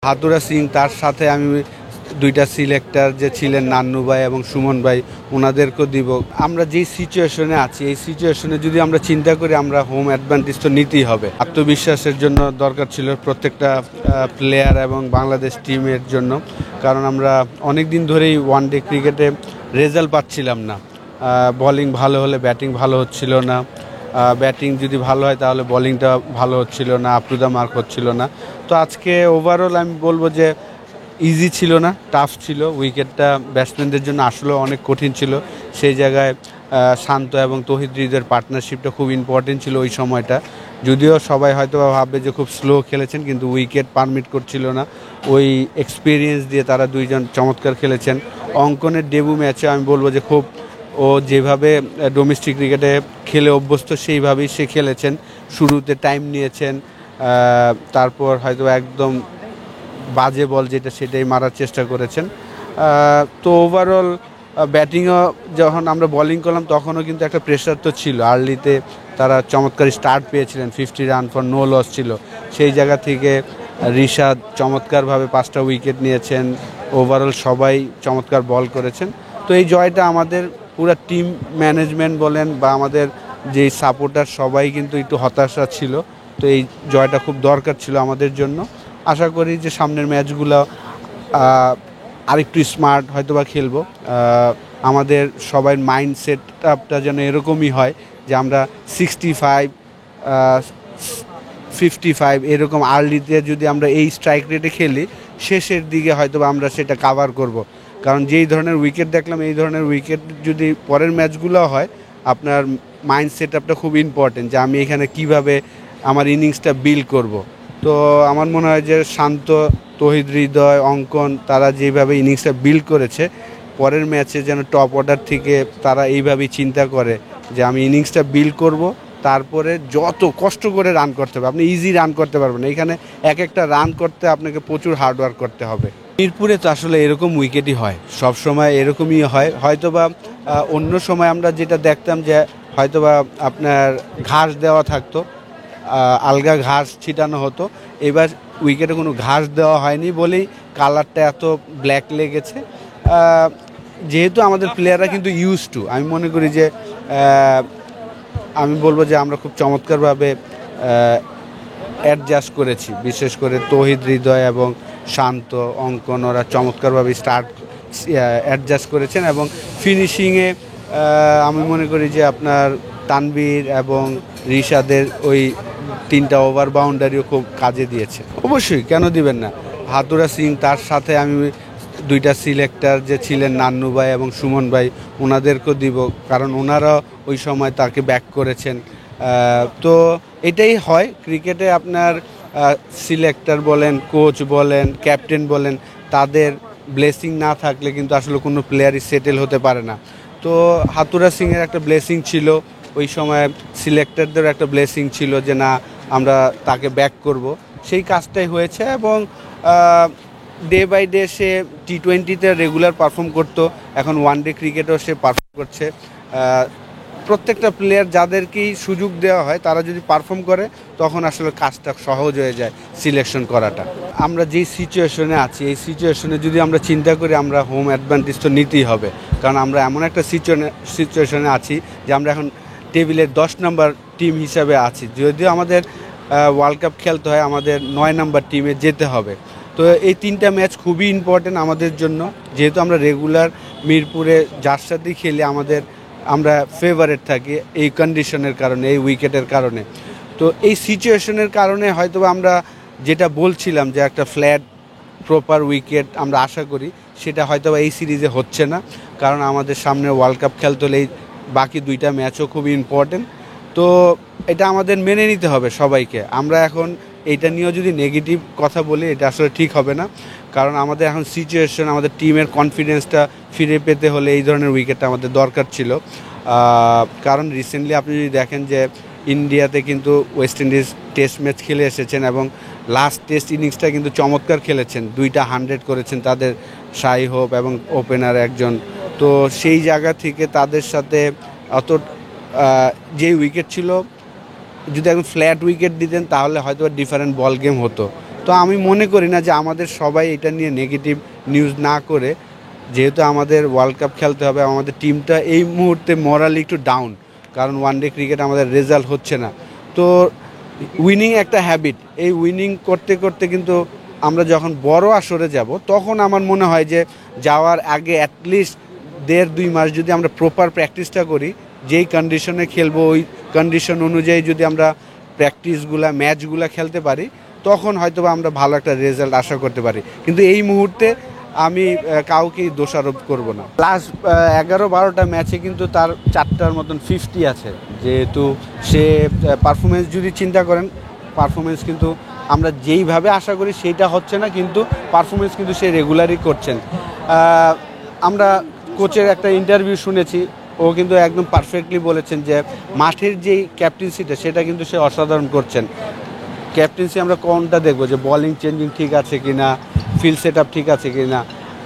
হাতুড়া সিং তার সাথে আমি দুইটা সিলেক্টর যে ছিলেন নান্নু ভাই এবং সুমন ভাই ওনাদেরকেও দিব। আমরা যেই সিচুয়েশনে আছি এই সিচুয়েশনে যদি আমরা চিন্তা করি আমরা হোম অ্যাডভান্টেজ তো নিতেই হবে। আত্মবিশ্বাসের জন্য দরকার ছিল প্রত্যেকটা প্লেয়ার এবং বাংলাদেশ টিমের জন্য, কারণ আমরা অনেক দিন ধরেই ওয়ানডে ক্রিকেটে রেজাল্ট পাচ্ছিলাম না। বোলিং ভালো হলে ব্যাটিং ভালো হচ্ছিল না, ব্যাটিং যদি ভালো হয় তাহলে বোলিংটা ভালো হচ্ছিল না, আপ টু দ্য মার্ক হচ্ছিল না। তো আজকে ওভারঅল আমি বলবো যে ইজি ছিল না, টাফ ছিল। উইকেটটা ব্যাটসম্যানদের জন্য আসলে অনেক কঠিন ছিল। সেই জায়গায় শান্ত এবং তৌহিদ হৃদয়ের পার্টনারশিপটা খুব ইম্পর্টেন্ট ছিল ওই সময়টা। যদিও সবাই হয়তো ভাববে যে খুব স্লো খেলেছেন, কিন্তু উইকেট পারমিট করছিল না। ওই এক্সপিরিয়েন্স দিয়ে তারা দুইজন চমৎকার খেলেছেন। অঙ্কনের ডেবু ম্যাচে আমি বলবো যে খুব ও যেভাবে ডোমেস্টিক ক্রিকেটে খেলে অভ্যস্ত সেইভাবেই সে খেলেছেন। শুরুতে টাইম নিয়েছেন, তারপর হয়তো একদম বাজে বল যেটা সেটাই মারার চেষ্টা করেছেন। তো ওভারঅল ব্যাটিংও যখন আমরা বোলিং করলাম তখনও কিন্তু একটা প্রেশার তো ছিল। আর্লিতে তারা চমৎকার স্টার্ট পেয়েছিলেন, 50 রান ফর নো লস ছিল। সেই জায়গা থেকে রিশাদ চমৎকারভাবে 5টা উইকেট নিয়েছেন। ওভারঅল সবাই চমৎকার বল করেছেন। তো এই জয়টা আমাদের পুরো টিম ম্যানেজমেন্ট বলেন বা আমাদের যে সাপোর্টার সবাই কিন্তু একটু হতাশা ছিল। তো এই জয়টা খুব দরকার ছিল আমাদের জন্য। আশা করি যে সামনের ম্যাচগুলো আরেকটু স্মার্ট হয়তো বা খেলবো। আমাদের সবার মাইন্ডসেট আপটা যেন এরকমই হয় যে আমরা 65 55 এরকম আর্লিতে যদি আমরা এই স্ট্রাইক রেটে খেলি, শেষের দিকে হয়তো আমরা সেটা কাভার করব। কারণ যেই ধরনের উইকেট দেখলাম এই ধরনের উইকেট যদি পরের ম্যাচগুলো হয়, আপনার মাইন্ডসেট আপটা খুব ইম্পর্টেন্ট যে আমি এখানে কিভাবে আমার ইনিংসটা বিল্ড করব। তো আমার মনে হয় যে শান্ত, তৌহিদ হৃদয়, অঙ্কন তারা যেভাবে ইনিংসটা বিল্ড করেছে, পরের ম্যাচে যেন টপ অর্ডার থেকে তারা এইভাবেই চিন্তা করে যে আমি ইনিংসটা বিল্ড করব, তারপরে যত কষ্ট করে রান করতে হবে। আপনি ইজি রান করতে পারবেন, এখানে এক একটা রান করতে আপনাকে প্রচুর হার্ডওয়ার্ক করতে হবে। মিরপুরে তো আসলে এরকম উইকেটই হয়, সব সময় এরকমই হয়। হয়তোবা অন্য সময় আমরা যেটা দেখতাম যে হয়তোবা আপনার ঘাস দেওয়া থাকতো, আলগা ঘাস ছিটানো হতো। এবার উইকেটে কোনো ঘাস দেওয়া হয়নি বলেই কালারটা এত ব্ল্যাক লেগেছে। যেহেতু আমাদের প্লেয়াররা কিন্তু ইউজ টু, আমি মনে করি যে আমি বলবো যে আমরা খুব চমৎকারভাবে অ্যাডজাস্ট করেছি। বিশেষ করে তৌহিদ হৃদয় এবং শান্ত, অঙ্কন ওরা চমৎকারভাবে অ্যাডজাস্ট করেছেন এবং ফিনিশিংয়ে আমি মনে করি যে আপনার তানভীর এবং রিশাদের ওই 3টা ওভার বাউন্ডারিও খুব কাজে দিয়েছে। অবশ্যই, কেন দিবেন না। হাতুড়া সিং তার সাথে আমি দুইটা সিলেক্টর যে ছিলেন নান্নু ভাই এবং সুমন ভাই ওনাদেরকেও দিব, কারণ ওনারা ওই সময় তাকে ব্যাক করেছেন। তো এটাই হয় ক্রিকেটে, আপনার সিলেক্টর বলেন, কোচ বলেন, ক্যাপ্টেন বলেন, তাদের ব্লেসিং না থাকলে কিন্তু আসলে কোনো প্লেয়ারই সেটেল হতে পারে না। তো হাতুড়া সিংয়ের একটা ব্লেসিং ছিল, ওই সময় সিলেক্টরদের একটা ব্লেসিং ছিল যে না আমরা তাকে ব্যাক করব, সেই কাজটাই হয়েছে। এবং ডে বাই ডে সে T20-তে রেগুলার পারফর্ম করতো, এখন ওয়ানডে ক্রিকেটেও সে পারফর্ম করছে। প্রত্যেকটা প্লেয়ার যাদেরকেই সুযোগ দেওয়া হয় তারা যদি পারফর্ম করে তখন আসলে কাজটা সহজ হয়ে যায় সিলেকশন করাটা। আমরা যেই সিচুয়েশনে আছি এই সিচুয়েশনে যদি আমরা চিন্তা করি আমরা হোম অ্যাডভান্টেজ তো নিতেই হবে, কারণ আমরা এমন একটা সিচুয়েশনে আছি যে আমরা এখন টেবিলের 10 নম্বর টিম হিসাবে আছি। যদিও আমাদের ওয়ার্ল্ড কাপ খেলতে হয়, আমাদের 9 নম্বর টিমে যেতে হবে। তো এই 3টা ম্যাচ খুবই ইম্পর্টেন্ট আমাদের জন্য, যেহেতু আমরা রেগুলার মিরপুরে যার সাথেই খেলি আমরা ফেভারেট থাকি এই কন্ডিশনের কারণে, এই উইকেটের কারণে। তো এই সিচুয়েশনের কারণে হয়তো আমরা যেটা বলছিলাম যে একটা ফ্ল্যাট প্রপার উইকেট আমরা আশা করি, সেটা হয়তো এই সিরিজে হচ্ছে না, কারণ আমাদের সামনে ওয়ার্ল্ড কাপ খেলতে হলে এই বাকি 2টা ম্যাচও খুবই ইম্পর্টেন্ট। তো এটা আমাদের মেনে নিতে হবে সবাইকে। আমরা এখন এইটা নিয়েও যদি নেগেটিভ কথা বলি এটা আসলে ঠিক হবে না, কারণ আমাদের এখন সিচুয়েশন, আমাদের টিমের কনফিডেন্সটা ফিরে পেতে হলে এই ধরনের উইকেটটা আমাদের দরকার ছিল। কারণ রিসেন্টলি আপনি যদি দেখেন যে ইন্ডিয়াতে কিন্তু ওয়েস্ট ইন্ডিজ টেস্ট ম্যাচ খেলে এসেছেন এবং লাস্ট টেস্ট ইনিংসটা কিন্তু চমৎকার খেলেছেন, 2টা 100 করেছেন তাদের শাই হোপ এবং ওপেনার একজন। তো সেই জায়গা থেকে তাদের সাথে অত যেই উইকেট ছিল, যদি এখন ফ্ল্যাট উইকেট দিতেন তাহলে হয়তো ডিফারেন্ট বল গেম হতো। তো আমি মনে করি না যে আমাদের সবাই এটা নিয়ে নেগেটিভ নিউজ না করে, যেহেতু আমাদের ওয়ার্ল্ড কাপ খেলতে হবে, আমাদের টিমটা এই মুহূর্তে মরালি একটু ডাউন, কারণ ওয়ানডে ক্রিকেট আমাদের রেজাল্ট হচ্ছে না। তো উইনিং একটা হ্যাবিট, এই উইনিং করতে করতে কিন্তু আমরা যখন বড় আসরে যাব, তখন আমার মনে হয় যে যাওয়ার আগে অ্যাটলিস্ট 1.5-2 মাস যদি আমরা প্রপার প্র্যাকটিসটা করি, যেই কন্ডিশনে খেলবো ওই কন্ডিশন অনুযায়ী যদি আমরা প্র্যাকটিসগুলা ম্যাচগুলা খেলতে পারি, তখন হয়তো আমরা ভালো একটা রেজাল্ট আশা করতে পারি। কিন্তু এই মুহূর্তে আমি কাউকেই দোষারোপ করব না। লাস্ট 11-12টা ম্যাচে কিন্তু তার 4টার মতন 50 আছে, যেহেতু সে পারফরমেন্স যদি চিন্তা করেন, পারফরমেন্স কিন্তু আমরা যেইভাবে আশা করি সেইটা হচ্ছে না, কিন্তু পারফরমেন্স কিন্তু সে রেগুলারই করছেন। আমরা কোচের একটা ইন্টারভিউ শুনেছি, ও কিন্তু একদম পারফেক্টলি বলেছেন যে মাঠের যেই ক্যাপ্টেন্সিটা সেটা কিন্তু সে অসাধারণ করছেন। ক্যাপ্টেন্সি আমরা কোনটা দেখবো, যে বলিং চেঞ্জিং ঠিক আছে কি না, ফিল্ড সেট আপ ঠিক আছে কি না,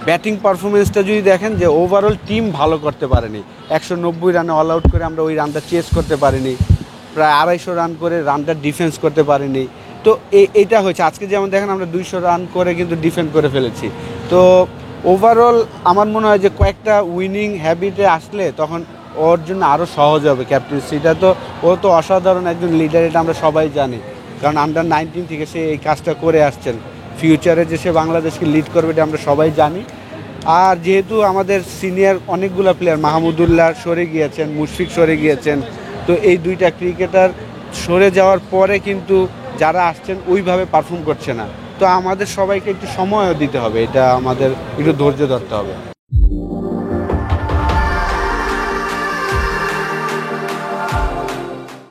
ব্যাটিং পারফরমেন্সটা যদি দেখেন যে ওভারঅল টিম ভালো করতে পারেনি, 190 রানে অল আউট করে আমরা ওই রানটা চেস করতে পারিনি, প্রায় 250 রান করে রানটা ডিফেন্স করতে পারিনি। তো এইটা হয়েছে আজকে, যেমন দেখেন আমরা 200 রান করে কিন্তু ডিফেন্ড করে ফেলেছি। তো ওভারঅল আমার মনে হয় যে কয়েকটা উইনিং হ্যাবিটে আসলে তখন ওর জন্য আরও সহজ হবে ক্যাপ্টেন্সিটা। তো ও তো অসাধারণ একজন লিডার, এটা আমরা সবাই জানি, কারণ আন্ডার-19 থেকে সে এই কাজটা করে আসছেন। ফিউচারে যে সে বাংলাদেশকে লিড করবে এটা আমরা সবাই জানি। আর যেহেতু আমাদের সিনিয়র অনেকগুলো প্লেয়ার, মাহমুদুল্লাহ সরে গিয়েছেন, মুশফিক সরে গিয়েছেন, তো এই দুইটা ক্রিকেটার সরে যাওয়ার পরে কিন্তু যারা আসছেন ওইভাবে পারফর্ম করছে না। তো আমাদের সবাইকে একটু সময়ও দিতে হবে, এটা আমাদের একটু ধৈর্য ধরতে হবে।